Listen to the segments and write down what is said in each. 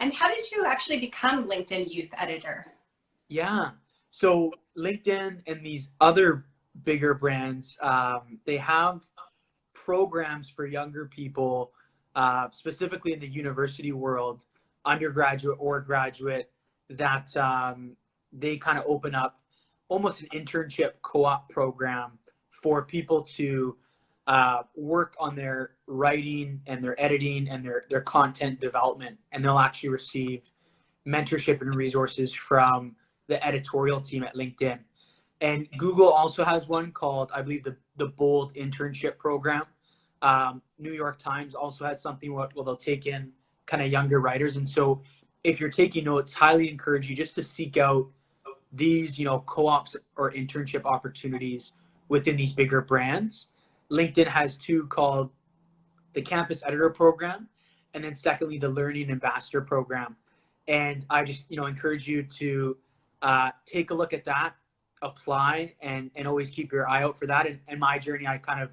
And how did you actually become LinkedIn Youth Editor? Yeah. So LinkedIn and these other bigger brands, they have programs for younger people, specifically in the university world, undergraduate or graduate, that they kind of open up almost an internship co-op program for people to work on their writing and their editing and their content development. And they'll actually receive mentorship and resources from the editorial team at LinkedIn. And Google also has one called, I believe, the Bold Internship Program. New York Times also has something where they'll take in kind of younger writers. And so if you're taking notes, highly encourage you just to seek out these, co-ops or internship opportunities within these bigger brands. LinkedIn has two called the Campus Editor Program, and then secondly, the Learning Ambassador Program. And I just, encourage you to take a look at that, apply, and always keep your eye out for that. And my journey, I kind of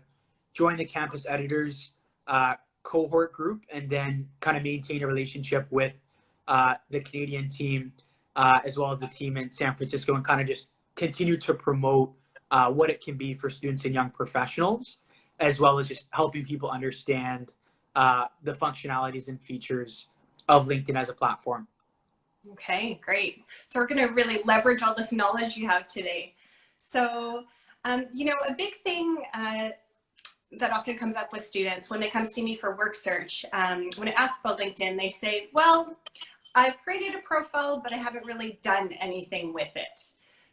joined the Campus Editors cohort group, and then kind of maintain a relationship with the Canadian team, as well as the team in San Francisco, and kind of just continue to promote what it can be for students and young professionals, as well as just helping people understand the functionalities and features of LinkedIn as a platform. Okay, great. So we're going to really leverage all this knowledge you have today. So, a big thing that often comes up with students when they come see me for work search, when I ask about LinkedIn, they say, well, I've created a profile, but I haven't really done anything with it.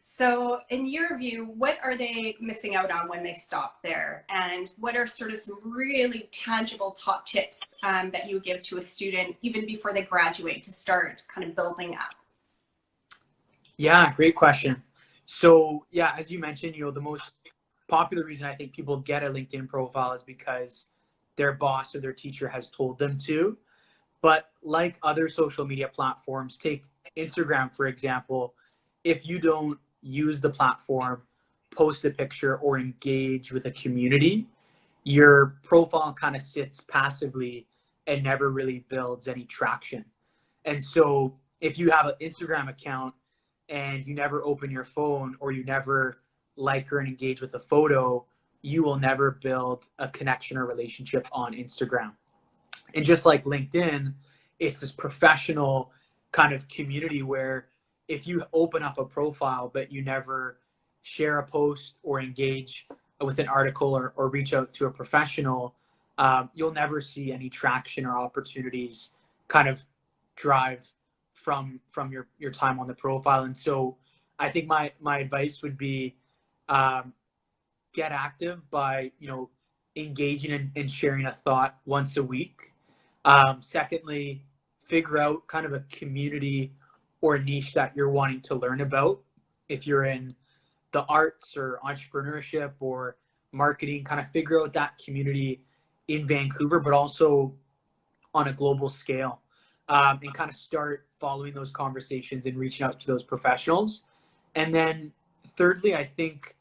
So in your view, what are they missing out on when they stop there? And what are sort of some really tangible top tips that you give to a student even before they graduate to start kind of building up? Yeah, great question. So yeah, as you mentioned, the most popular reason I think people get a LinkedIn profile is because their boss or their teacher has told them to. But like other social media platforms, take Instagram, for example, if you don't use the platform, post a picture, or engage with a community, your profile kind of sits passively and never really builds any traction. And so if you have an Instagram account and you never open your phone, or you never like or engage with a photo, you will never build a connection or relationship on Instagram. And just like LinkedIn, it's this professional kind of community where if you open up a profile but you never share a post or engage with an article, or reach out to a professional, you'll never see any traction or opportunities kind of drive from your time on the profile. And so I think my advice would be, get active by engaging and sharing a thought once a week. Secondly, figure out kind of a community or niche that you're wanting to learn about. If you're in the arts or entrepreneurship or marketing, kind of figure out that community in Vancouver, but also on a global scale, and kind of start following those conversations and reaching out to those professionals. And then thirdly, I think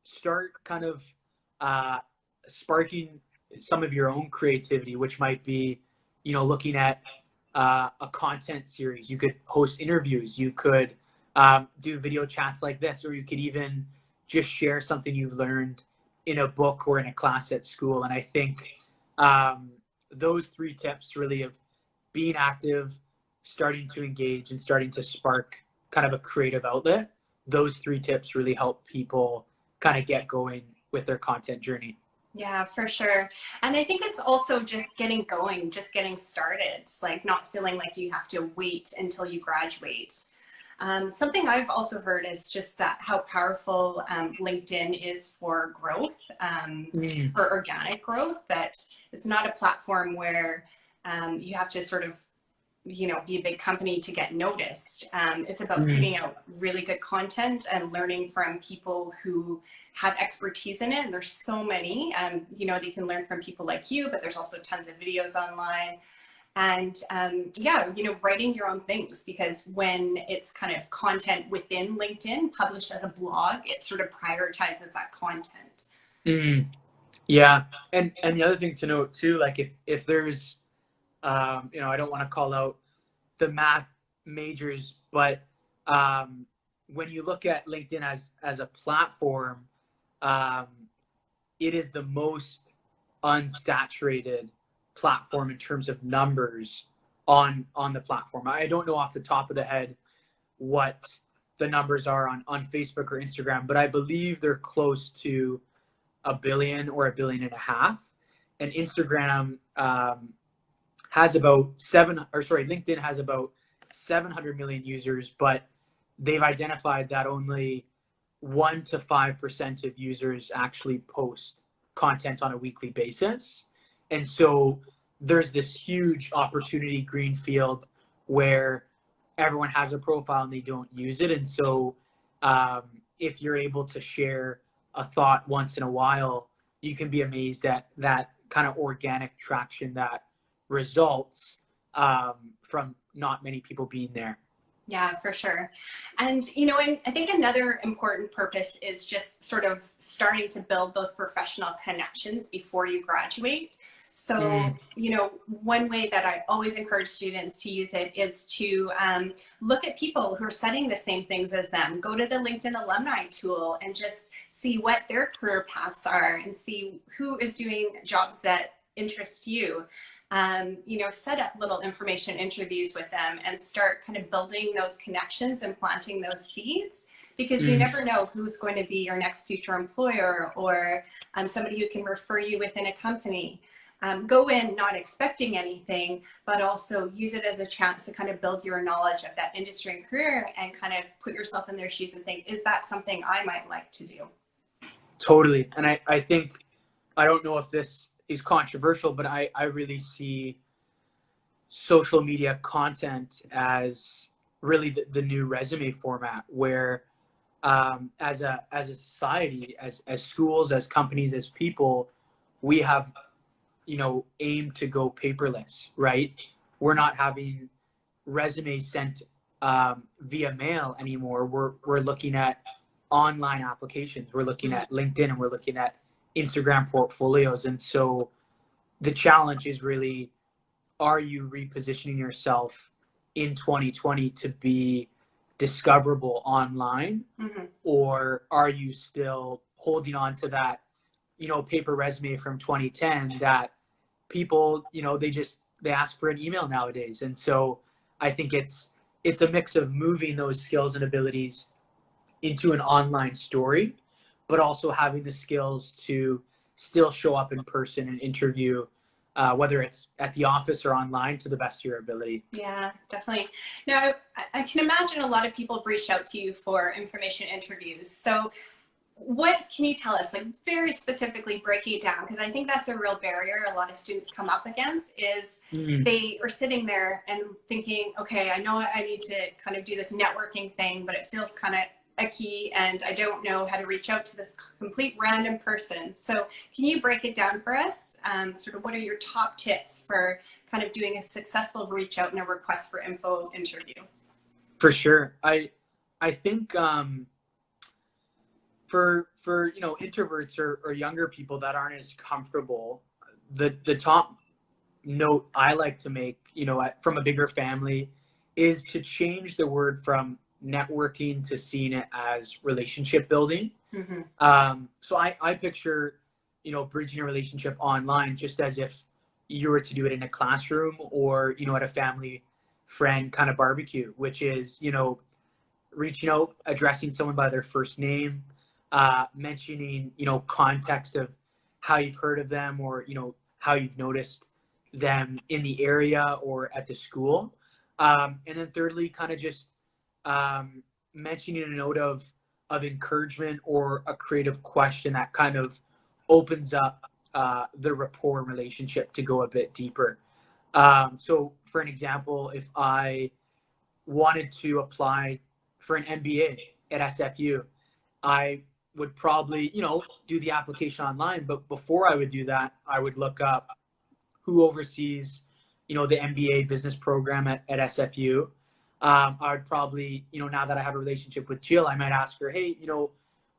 start kind of sparking some of your own creativity, which might be, looking at a content series. You could host interviews. You could do video chats like this, or you could even just share something you've learned in a book or in a class at school. And I think those three tips really of being active, starting to engage, and starting to spark kind of a creative outlet, those three tips really help people kind of get going with their content journey. Yeah, for sure. And I think it's also just getting going, just getting started, like not feeling like you have to wait until you graduate. Something I've also heard is just that how powerful LinkedIn is for growth, for organic growth, that it's not a platform where you have to sort of, be a big company to get noticed. It's about putting out really good content and learning from people who have expertise in it. And there's so many, they can learn from people like you, but there's also tons of videos online. And writing your own things, because when it's kind of content within LinkedIn published as a blog, it sort of prioritizes that content. Yeah. And the other thing to note too, like if there's I don't want to call out the math majors, but when you look at LinkedIn as a platform, um, it is the most unsaturated platform in terms of numbers on the platform. I don't know off the top of the head what the numbers are on Facebook or Instagram, but I believe they're close to 1 billion or 1.5 billion. And Instagram has about LinkedIn has about 700 million users, but they've identified that only 1 to 5% of users actually post content on a weekly basis. And so there's this huge opportunity greenfield where everyone has a profile and they don't use it. And so if you're able to share a thought once in a while, you can be amazed at that kind of organic traction that results from not many people being there. Yeah, for sure. And, and I think another important purpose is just sort of starting to build those professional connections before you graduate. So, one way that I always encourage students to use it is to look at people who are studying the same things as them. Go to the LinkedIn alumni tool and just see what their career paths are and see who is doing jobs that interest you. Set up little information interviews with them and start kind of building those connections and planting those seeds, because you never know who's going to be your next future employer or somebody who can refer you within a company. Go in not expecting anything, but also use it as a chance to kind of build your knowledge of that industry and career and kind of put yourself in their shoes and think, is that something I might like to do? Totally. And I think, I don't know if this is controversial, but I really see social media content as really the new resume format, where as a society, as schools, as companies, as people, we have aimed to go paperless, right? We're not having resumes sent via mail anymore. We're looking at online applications. We're looking at LinkedIn and we're looking at Instagram portfolios. And so the challenge is really, are you repositioning yourself in 2020 to be discoverable online? Or are you still holding on to that, paper resume from 2010 that people, they ask for an email nowadays. And so I think it's a mix of moving those skills and abilities into an online story, but also having the skills to still show up in person and interview, whether it's at the office or online, to the best of your ability. Yeah, definitely. Now, I can imagine a lot of people have reached out to you for information interviews. So what can you tell us, like very specifically breaking it down? Because I think that's a real barrier a lot of students come up against is they are sitting there and thinking, okay, I know I need to kind of do this networking thing, but it feels kind of icky and I don't know how to reach out to this complete random person. So can you break it down for us? Sort of what are your top tips for kind of doing a successful reach out and a request for info interview? For sure. I think for introverts or younger people that aren't as comfortable, the top note I like to make, from a bigger family, is to change the word from networking to seeing it as relationship building. So I picture, bridging a relationship online just as if you were to do it in a classroom or, at a family friend kind of barbecue, which is, reaching out, addressing someone by their first name, mentioning, context of how you've heard of them or, how you've noticed them in the area or at the school. And then thirdly, kind of just mentioning a note of encouragement or a creative question that kind of opens up the rapport relationship to go a bit deeper. So for an example, if I wanted to apply for an MBA at SFU, I would probably, do the application online. But before I would do that, I would look up who oversees, the MBA business program at SFU. I would probably, now that I have a relationship with Jill, I might ask her, hey,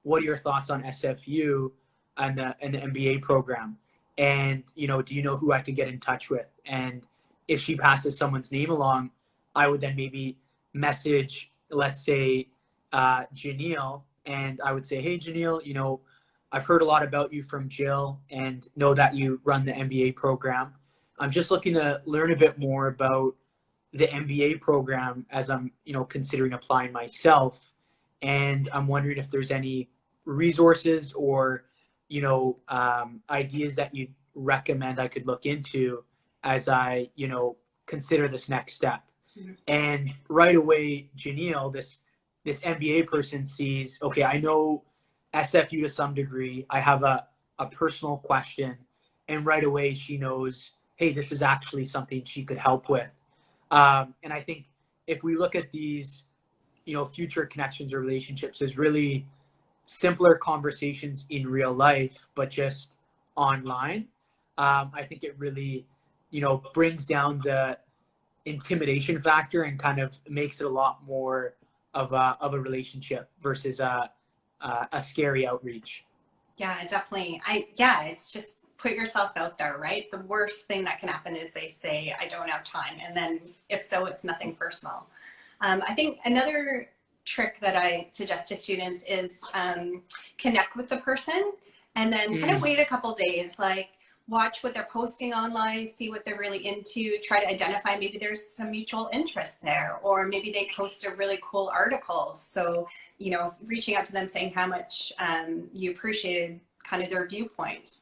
what are your thoughts on SFU and the MBA program? And, do you know who I could get in touch with? And if she passes someone's name along, I would then maybe message, let's say, Janelle, and I would say, hey, Janelle, you know, I've heard a lot about you from Jill and know that you run the MBA program. I'm just looking to learn a bit more about the MBA program as I'm, you know, considering applying myself. And I'm wondering if there's any resources or, you know, ideas that you'd recommend I could look into as I, you know, consider this next step. Mm-hmm. And right away, Janelle, this MBA person sees, okay, I know SFU to some degree. I have a personal question. And right away, she knows, hey, this is actually something she could help with. And I think if we look at these, you know, future connections or relationships as really simpler conversations in real life, but just online, I think it really, you know, brings down the intimidation factor and kind of makes it a lot more of a relationship versus a scary outreach. Yeah, definitely. It's just put yourself out there, right? The worst thing that can happen is they say, I don't have time. And then if so, it's nothing personal. I think another trick that I suggest to students is connect with the person and then kind of wait a couple days, like watch what they're posting online, see what they're really into, try to identify maybe there's some mutual interest there, or maybe they post a really cool article. So, you know, reaching out to them saying how much you appreciated kind of their viewpoints.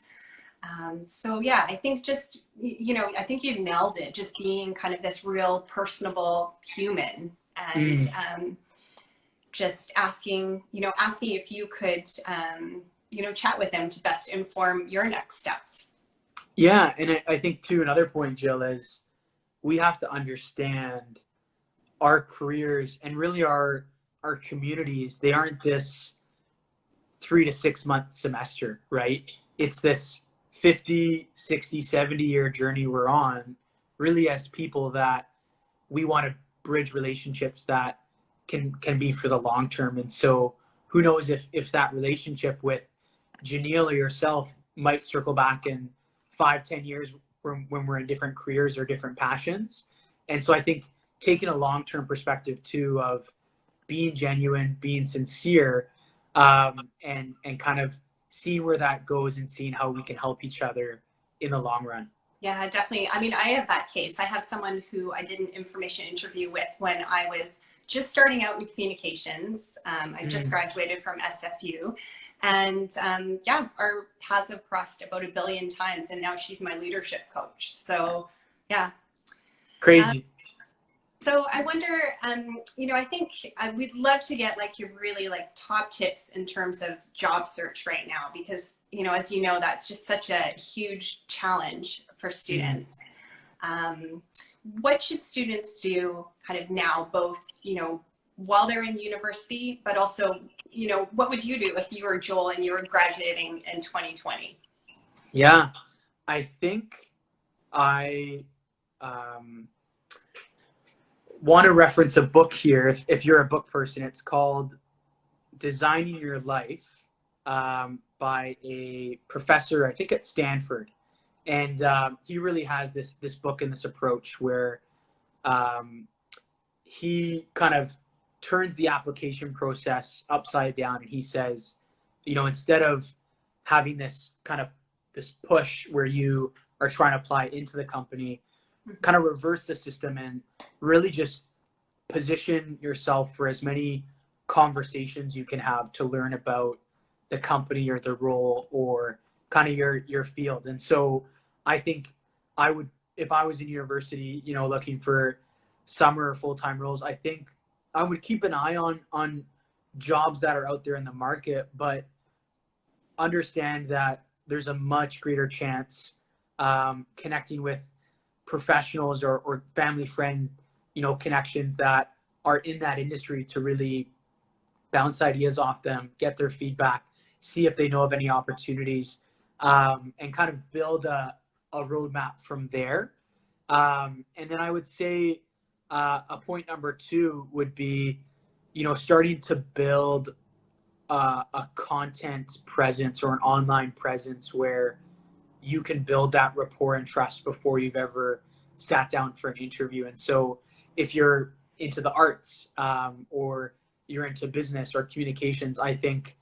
So yeah, I think just, you know, I think you nailed it, just being kind of this real personable human and just asking if you could, you know, chat with them to best inform your next steps. Yeah. And I think too, another point, Jill, is we have to understand our careers and really our communities. They aren't this 3 to 6 month semester, right? It's this 50, 60, 70-year journey we're on, really as people that we want to bridge relationships that can be for the long term. And so who knows if that relationship with Janelle or yourself might circle back in 5-10 years when we're in different careers or different passions. And so I think taking a long-term perspective too of being genuine, being sincere, and kind of seeing where that goes and seeing how we can help each other in the long run. Yeah, definitely. I mean, I have that case. I have someone who I did an information interview with when I was just starting out in communications. I just graduated from SFU. And our paths have crossed about 1 billion times, and now she's my leadership coach. So, yeah. Crazy. So I wonder, you know, I think we'd love to get like your really like top tips in terms of job search right now, because, you know, as you know, that's just such a huge challenge for students. What should students do kind of now, both, you know, while they're in university, but also, you know, what would you do if you were Joel and you were graduating in 2020? Yeah, I think I want to reference a book here. If you're a book person, it's called Designing Your Life by a professor, I think at Stanford. And he really has this book and this approach where he kind of turns the application process upside down. And he says, you know, instead of having this push where you are trying to apply into the company, kind of reverse the system and really just position yourself for as many conversations you can have to learn about the company or the role or kind of your field. And so I think I would, if I was in university, you know, looking for summer or full-time roles, I think I would keep an eye on jobs that are out there in the market, but understand that there's a much greater chance connecting with professionals or family friend, you know, connections that are in that industry to really bounce ideas off them, get their feedback, see if they know of any opportunities, and kind of build a roadmap from there. And then I would say a point number 2 would be, you know, starting to build a content presence or an online presence where you can build that rapport and trust before you've ever sat down for an interview. And so if you're into the arts, or you're into business or communications, I think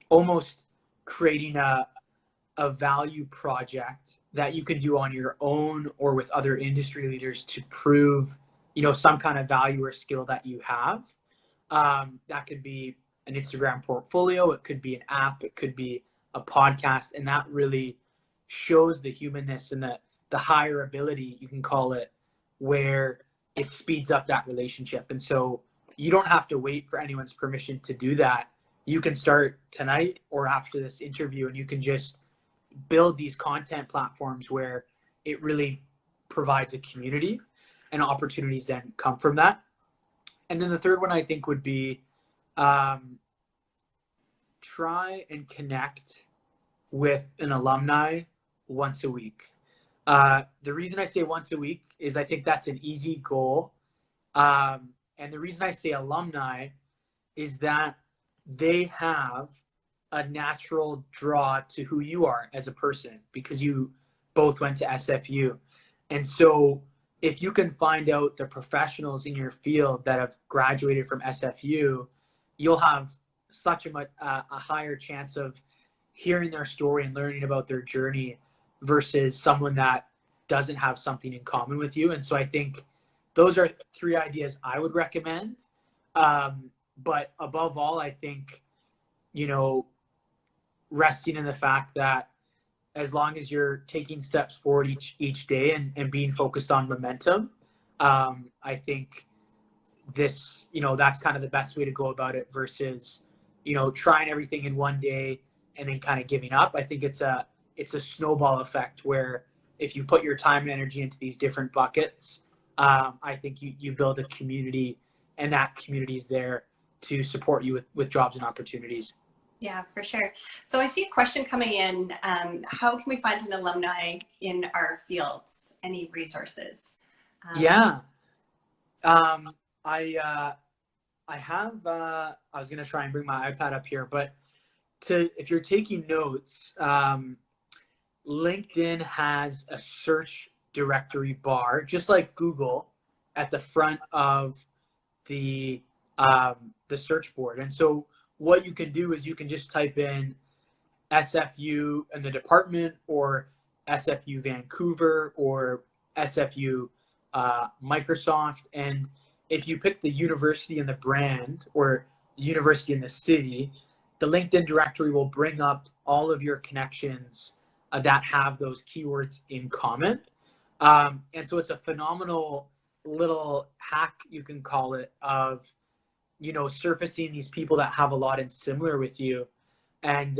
almost creating a value project that you can do on your own or with other industry leaders to prove, some kind of value or skill that you have. That could be an Instagram portfolio, it could be an app, it could be a podcast, and that really shows the humanness and the higher ability, you can call it, where it speeds up that relationship. And so you don't have to wait for anyone's permission to do that. You can start tonight or after this interview, and you can just build these content platforms where it really provides a community, and opportunities then come from that. And then the third one I think would be try and connect with an alumni once a week. The reason I say once a week is I think that's an easy goal. And the reason I say alumni is that they have a natural draw to who you are as a person because you both went to SFU. And so if you can find out the professionals in your field that have graduated from SFU, you'll have such a higher chance of hearing their story and learning about their journey versus someone that doesn't have something in common with you. And so I think those are 3 ideas I would recommend. But above all, I think, resting in the fact that as long as you're taking steps forward each day and being focused on momentum, I think this, that's kind of the best way to go about it versus, trying everything in one day and then kind of giving up. I think it's a snowball effect where if you put your time and energy into these different buckets, I think you build a community, and that community is there to support you with jobs and opportunities. Yeah, for sure. So I see a question coming in. How can we find an alumni in our fields? Any resources? Yeah. I have, I was going to try and bring my iPad up here, but if you're taking notes, LinkedIn has a search directory bar, just like Google, at the front of the search board. And so what you can do is you can just type in SFU and the department, or SFU Vancouver, or SFU Microsoft. And if you pick the university and the brand, or the university and the city, the LinkedIn directory will bring up all of your connections that have those keywords in common. And so it's a phenomenal little hack, you can call it, of surfacing these people that have a lot in similar with you. And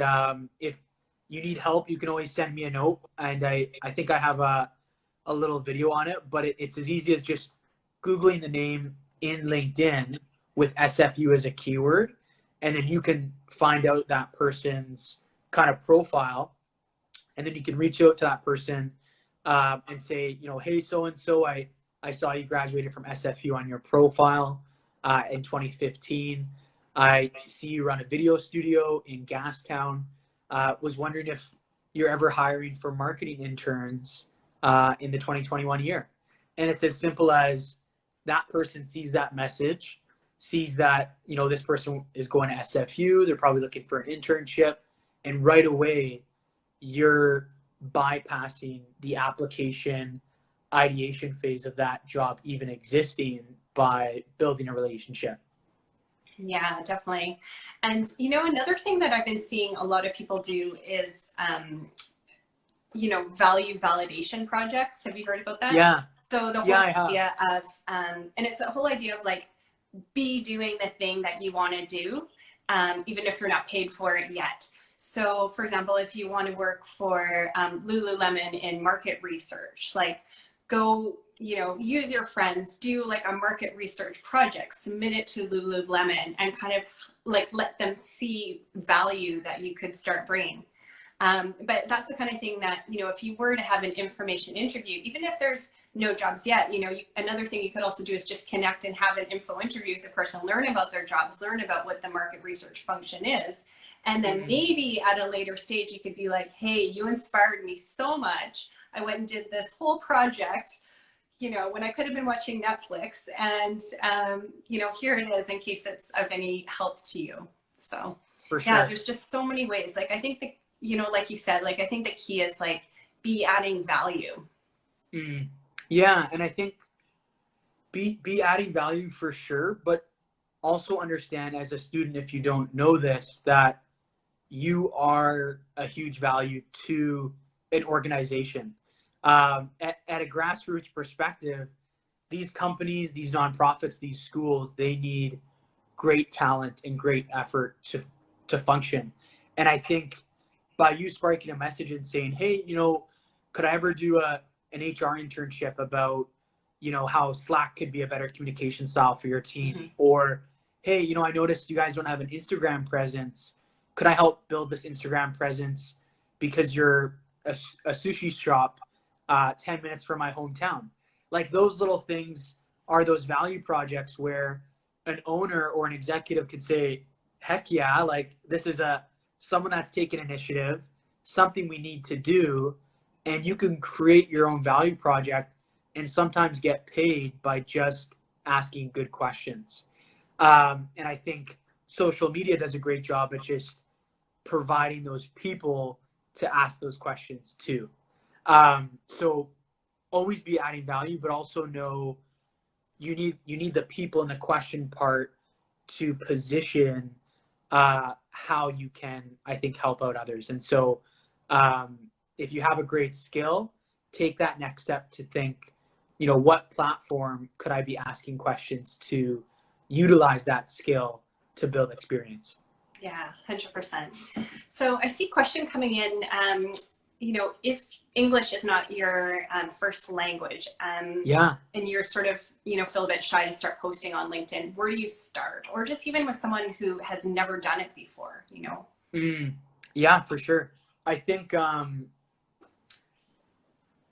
if you need help, you can always send me a note, and I think I have a little video on it, but it's as easy as just Googling the name in LinkedIn with SFU as a keyword, and then you can find out that person's kind of profile, and then you can reach out to that person and say, hey, so-and-so, I saw you graduated from SFU on your profile in 2015. I see you run a video studio in Gastown. Was wondering if you're ever hiring for marketing interns in the 2021 year. And it's as simple as that person sees that message, sees that, this person is going to SFU, they're probably looking for an internship, and right away you're bypassing the application ideation phase of that job even existing by building a relationship. Yeah, definitely. And, another thing that I've been seeing a lot of people do is, value validation projects. Have you heard about that? Yeah. So the whole idea of, and it's a whole idea of like, be doing the thing that you want to do, even if you're not paid for it yet. So for example, if you want to work for Lululemon in market research, like go, use your friends, do like a market research project, submit it to Lululemon, and kind of like let them see value that you could start bringing. But that's the kind of thing that, if you were to have an information interview, even if there's no jobs yet, another thing you could also do is just connect and have an info interview with the person, learn about their jobs, learn about what the market research function is. And then maybe at a later stage, you could be like, hey, you inspired me so much. I went and did this whole project. you know, when I could have been watching Netflix, and you know, here it is in case it's of any help to you. So For yeah, sure. there's just so many ways. Like I think that, you know, like you said, like I think the key is like be adding value. Mm. Yeah, and I think be adding value for sure, but also understand as a student, if you don't know this, that you are a huge value to an organization. At a grassroots perspective, these companies, these nonprofits, these schools, they need great talent and great effort to function. And I think by you sparking a message and saying, hey, you know, could I ever do an HR internship about, you know, how Slack could be a better communication style for your team? Mm-hmm. Or, hey, you know, I noticed you guys don't have an Instagram presence. Could I help build this Instagram presence because you're a sushi shop 10 minutes from my hometown? Like those little things are those value projects where an owner or an executive could say, heck yeah, like this is someone that's taken initiative, something we need to do, and you can create your own value project and sometimes get paid by just asking good questions. And I think social media does a great job at just providing those people to ask those questions too. So always be adding value, but also know you need the people in the question part to position how you can, I think, help out others. And so um, if you have a great skill, take that next step to think, you know, what platform could I be asking questions to utilize that skill to build experience? Yeah, 100%. So I see a question coming in. You know, if English is not your first language, Yeah. and you're sort of, you know, feel a bit shy to start posting on LinkedIn, where do you start? Or just even with someone who has never done it before, you know? Mm, yeah, for sure. I think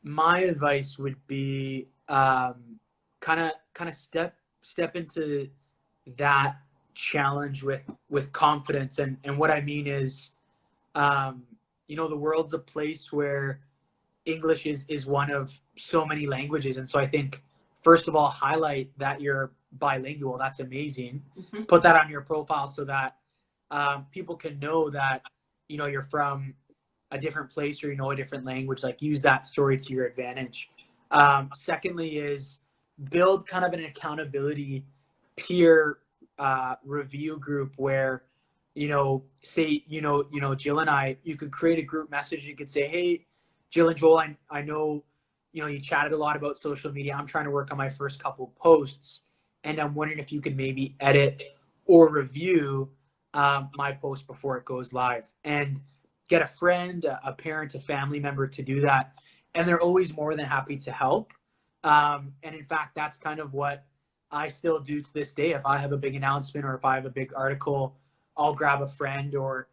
my advice would be kind of step into that challenge with confidence, and what I mean is um, you know, the world's a place where English is one of so many languages, and so I think first of all highlight that you're bilingual. That's amazing. Mm-hmm. Put that on your profile so that people can know that, you know, you're from a different place or you know a different language. Like use that story to your advantage. Secondly is build kind of an accountability peer review group where, you know, say, Jill and I, you could create a group message. You could say, hey, Jill and Joel, I know, you know, you chatted a lot about social media. I'm trying to work on my first couple posts, and I'm wondering if you could maybe edit or review my post before it goes live, and get a friend, a parent, a family member to do that. And they're always more than happy to help. And in fact, that's kind of what I still do to this day. If I have a big announcement or if I have a big article, I'll grab a friend or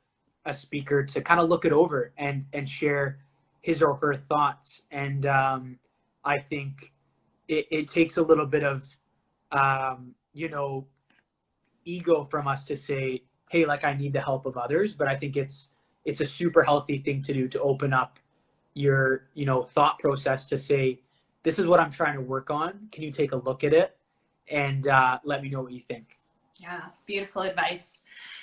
a speaker to kind of look it over and share his or her thoughts. And I think it takes a little bit of, you know, ego from us to say, hey, like I need the help of others. But I think it's a super healthy thing to do, to open up your, you know, thought process to say, this is what I'm trying to work on. Can you take a look at it and let me know what you think? Yeah, beautiful advice.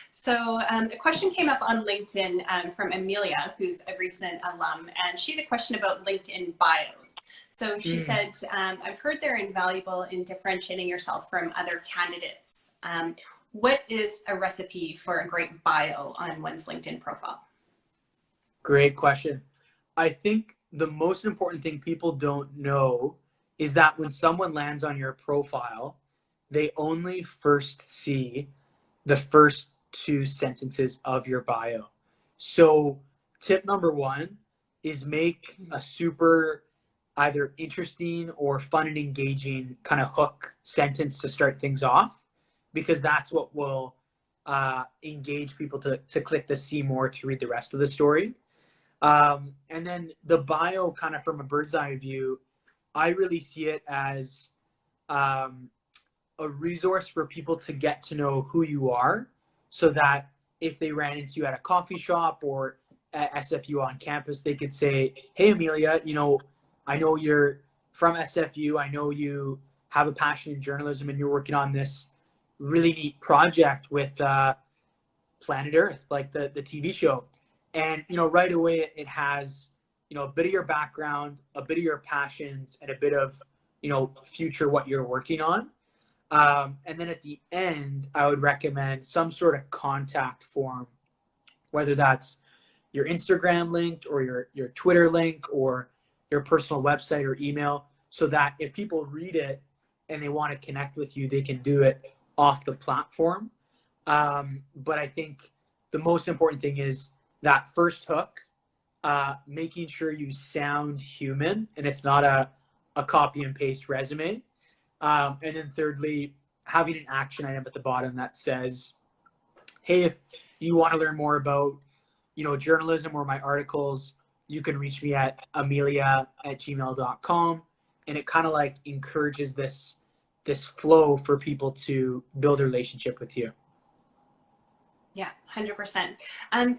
So a question came up on LinkedIn from Amelia, who's a recent alum, and she had a question about LinkedIn bios. So she said, I've heard they're invaluable in differentiating yourself from other candidates. What is a recipe for a great bio on one's LinkedIn profile? Great question. I think the most important thing people don't know is that when someone lands on your profile, they only first see the first two sentences of your bio. So, tip number one is make a super either interesting or fun and engaging kind of hook sentence to start things off, because that's what will engage people to click the see more to read the rest of the story. And then the bio, kind of from a bird's eye view, I really see it as um, a resource for people to get to know who you are, so that if they ran into you at a coffee shop or at SFU on campus, they could say, hey, Amelia, you know, I know you're from SFU, I know you have a passion in journalism and you're working on this really neat project with Planet Earth, like the TV show. And, right away it has, a bit of your background, a bit of your passions, and a bit of, future what you're working on. And then at the end, I would recommend some sort of contact form, whether that's your Instagram link or your Twitter link or your personal website or email, so that if people read it and they want to connect with you, they can do it off the platform. But I think the most important thing is that first hook, making sure you sound human and it's not a copy and paste resume. And then thirdly, having an action item at the bottom that says, hey, if you want to learn more about, journalism or my articles, you can reach me at amelia@gmail.com. And it kind of like encourages this flow for people to build a relationship with you. Yeah, 100%.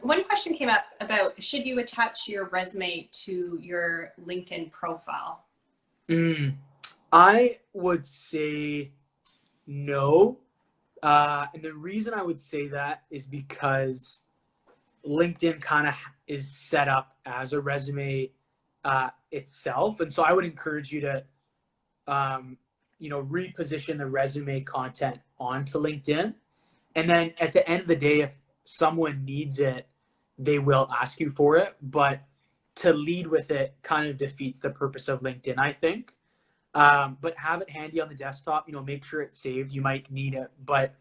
One question came up about, should you attach your resume to your LinkedIn profile? I would say no. And the reason I would say that is because LinkedIn kind of is set up as a resume itself. And so I would encourage you to, reposition the resume content onto LinkedIn. And then at the end of the day, if someone needs it, they will ask you for it. But to lead with it kind of defeats the purpose of LinkedIn, I think. But have it handy on the desktop, make sure it's saved. You might need it. But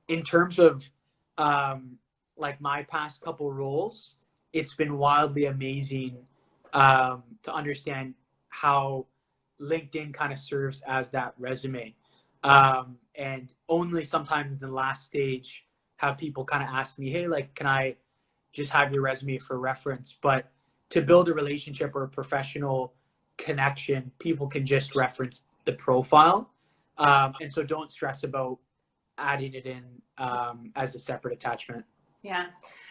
in terms of like my past couple roles, it's been wildly amazing to understand how LinkedIn kind of serves as that resume. And only sometimes in the last stage have people kind of ask me, hey, like, can I just have your resume for reference? But to build a relationship or a professional connection, people can just reference the profile. And so don't stress about adding it in as a separate attachment. Yeah.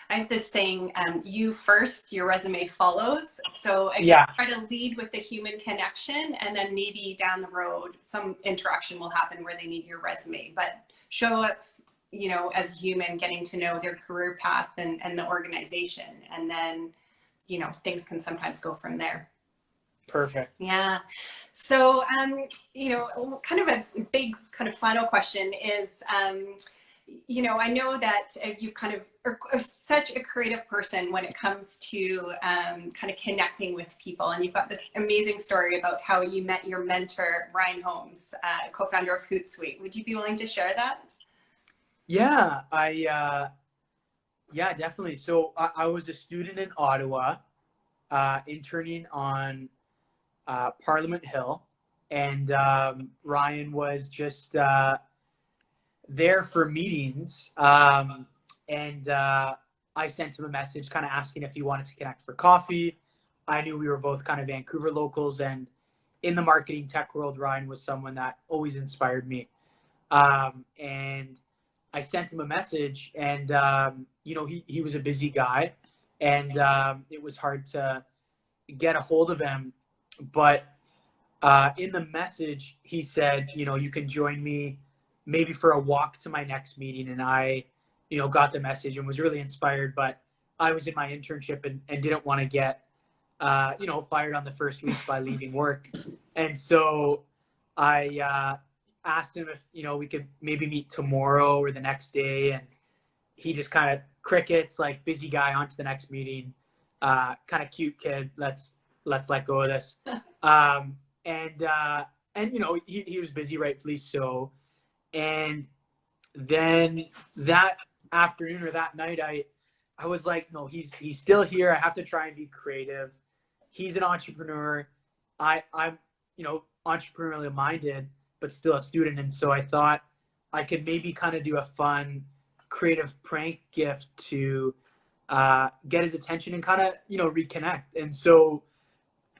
I have this saying, you first, your resume follows. So again, try to lead with the human connection, and then maybe down the road, some interaction will happen where they need your resume, but show up, as human, getting to know their career path and the organization. And then, things can sometimes go from there. Perfect. Yeah. So, kind of a big kind of final question is, I know that you've kind of are such a creative person when it comes to kind of connecting with people. And you've got this amazing story about how you met your mentor, Ryan Holmes, co-founder of Hootsuite. Would you be willing to share that? Yeah, definitely. So I was a student in Ottawa, interning on Parliament Hill, and Ryan was just there for meetings, and I sent him a message kind of asking if he wanted to connect for coffee. I knew we were both kind of Vancouver locals, and in the marketing tech world, Ryan was someone that always inspired me. And I sent him a message, and he was a busy guy, and it was hard to get a hold of him. But in the message, he said, you can join me maybe for a walk to my next meeting. And I, got the message and was really inspired, but I was in my internship and didn't want to get, fired on the first week by leaving work. And so I asked him if, we could maybe meet tomorrow or the next day. And he just kind of crickets, like, busy guy, on to the next meeting, kind of cute kid. Let's let go of this. And he was busy, rightfully so. And then that afternoon or that night, I was like, no, he's still here. I have to try and be creative. He's an entrepreneur. I'm, entrepreneurially minded, but still a student. And so I thought I could maybe kind of do a fun, creative prank gift to get his attention and kind of, reconnect. And so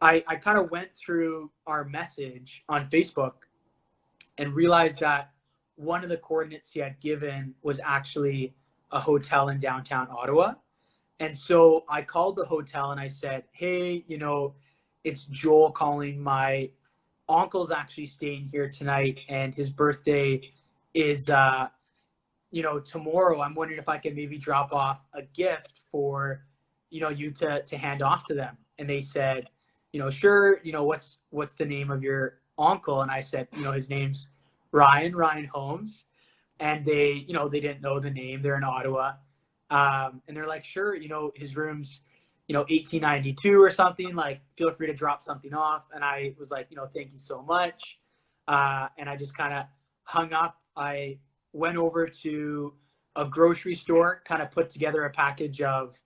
I kind of went through our message on Facebook and realized that one of the coordinates he had given was actually a hotel in downtown Ottawa. And so I called the hotel and I said, hey, it's Joel calling. My uncle's actually staying here tonight, and his birthday is tomorrow. I'm wondering if I can maybe drop off a gift for you to hand off to them. And they said, sure. What's the name of your uncle? And I said, his name's Ryan Holmes. And they didn't know the name. They're in Ottawa. And they're like, sure, his room's 1892 or something, like feel free to drop something off. And I was like, thank you so much. And I just kind of hung up. I went over to a grocery store, kind of put together a package of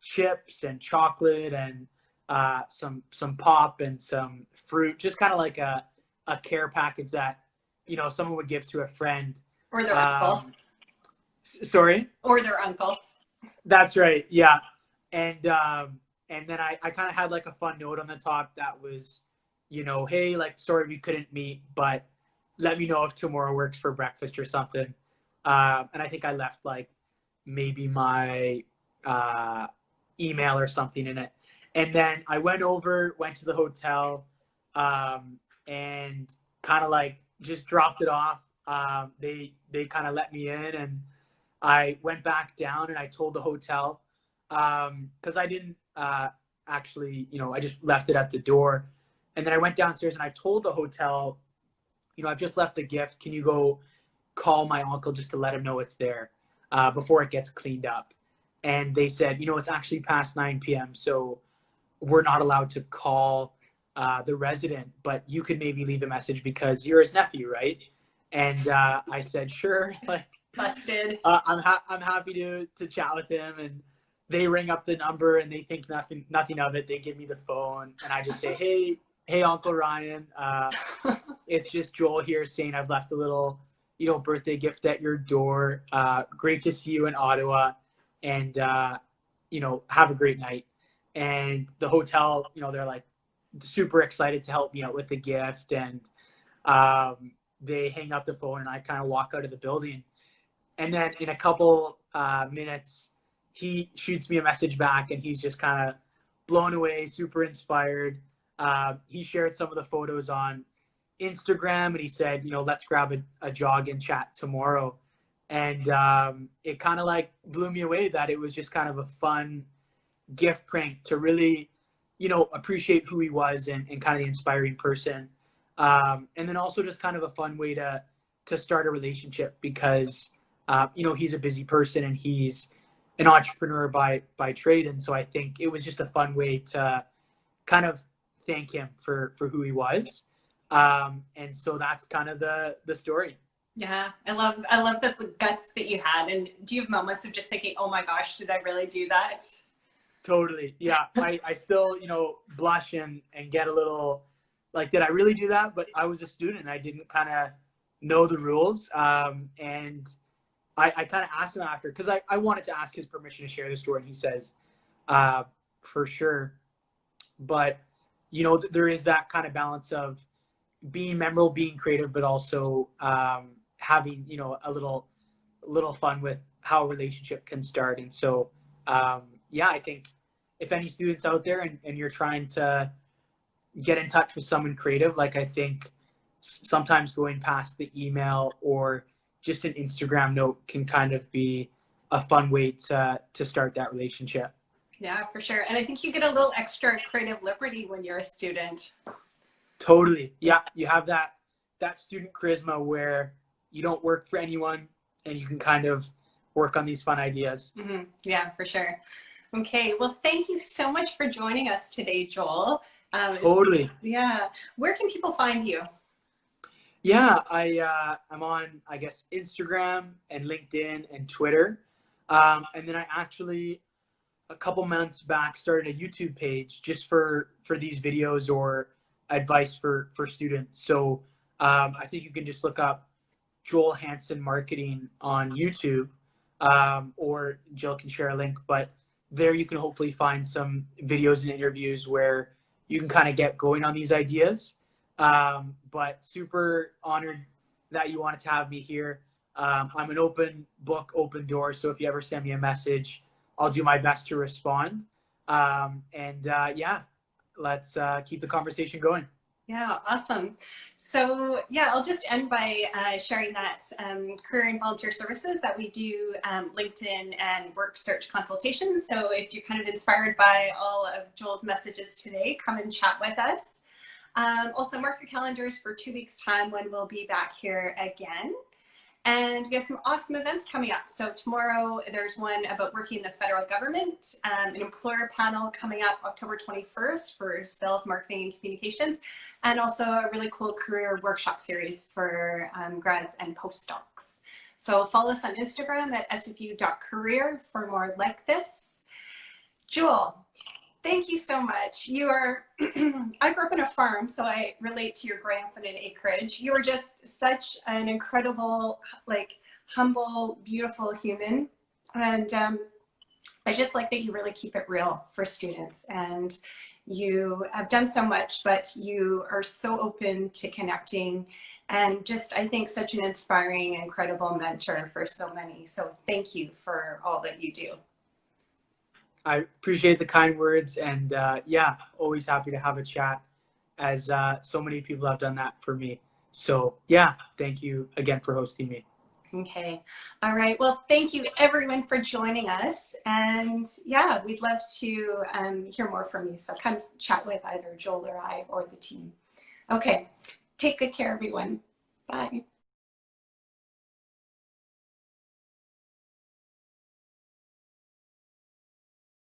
chips and chocolate and some pop and some fruit, just kind of like a care package that someone would give to a friend or their uncle. Sorry? Or their uncle. That's right. Yeah. And then I kind of had like a fun note on the top that was, hey, like, sorry we couldn't meet, but let me know if tomorrow works for breakfast or something. And I think I left like maybe my email or something in it. And then I went to the hotel, and kind of like just dropped it off. They kind of let me in, and I went back down and I told the hotel, because I didn't actually, I just left it at the door. And then I went downstairs and I told the hotel, I've just left the gift. Can you go call my uncle just to let him know it's there before it gets cleaned up? And they said, it's actually past 9 p.m. So we're not allowed to call the resident, but you could maybe leave a message because you're his nephew, right? And I said, sure. Like, busted. I'm happy to chat with him. And they ring up the number and they think nothing of it. They give me the phone and I just say, hey, Uncle Ryan, it's just Joel here saying I've left a little, birthday gift at your door. Great to see you in Ottawa, and have a great night. And the hotel, they're like super excited to help me out with the gift, and they hang up the phone and I kind of walk out of the building. And then in a couple minutes, he shoots me a message back and he's just kind of blown away, super inspired. He shared some of the photos on Instagram and he said, let's grab a jog and chat tomorrow. And it kind of like blew me away that it was just kind of a fun gift prank to really, appreciate who he was and kind of the inspiring person. And then also just kind of a fun way to start a relationship because, he's a busy person and he's an entrepreneur by trade. And so I think it was just a fun way to kind of thank him for who he was. And so that's kind of the story. Yeah, I love the guts that you had. And do you have moments of just thinking, oh my gosh, did I really do that? Totally. Yeah. I still, blush and get a little like, did I really do that? But I was a student. I didn't kind of know the rules. And I kind of asked him after, because I wanted to ask his permission to share the story. And he says, for sure. But, there is that kind of balance of being memorable, being creative, but also having, a little fun with how a relationship can start. And so, I think if any students out there and you're trying to get in touch with someone creative, like I think sometimes going past the email or just an Instagram note can kind of be a fun way to start that relationship. Yeah, for sure. And I think you get a little extra creative liberty when you're a student. Totally. Yeah. You have that student charisma where you don't work for anyone and you can kind of work on these fun ideas. Mm-hmm. Yeah, for sure. Okay. Well, thank you so much for joining us today, Joel. Totally. Yeah. Where can people find you? Yeah, I'm on, I guess, Instagram and LinkedIn and Twitter. And then I actually, a couple months back, started a YouTube page just for these videos or advice for students. So I think you can just look up Joel Hansen Marketing on YouTube, or Jill can share a link. But there you can hopefully find some videos and interviews where you can kind of get going on these ideas. But super honored that you wanted to have me here. I'm an open book, open door. So if you ever send me a message, I'll do my best to respond. Let's keep the conversation going. Yeah, awesome. So yeah, I'll just end by sharing that career and volunteer services that we do LinkedIn and work search consultations. So if you're kind of inspired by all of Joel's messages today, come and chat with us. Also mark your calendars for 2 weeks time when we'll be back here again. And we have some awesome events coming up. So tomorrow there's one about working in the federal government, an employer panel coming up October 21st for sales, marketing, and communications, and also a really cool career workshop series for grads and postdocs. So follow us on Instagram at sfu.career for more like this. Joel, thank you so much. You are, I grew up in a farm, so I relate to your growing up in an acreage. You are just such an incredible, like, humble, beautiful human. And I just like that you really keep it real for students. And you have done so much, but you are so open to connecting and just, I think, such an inspiring, incredible mentor for so many. So thank you for all that you do. I appreciate the kind words, and yeah, always happy to have a chat, as so many people have done that for me. So yeah, thank you again for hosting me. Okay. All right. Well, thank you everyone for joining us. And yeah, we'd love to hear more from you. So come chat with either Joel or I or the team. Okay. Take good care, everyone. Bye.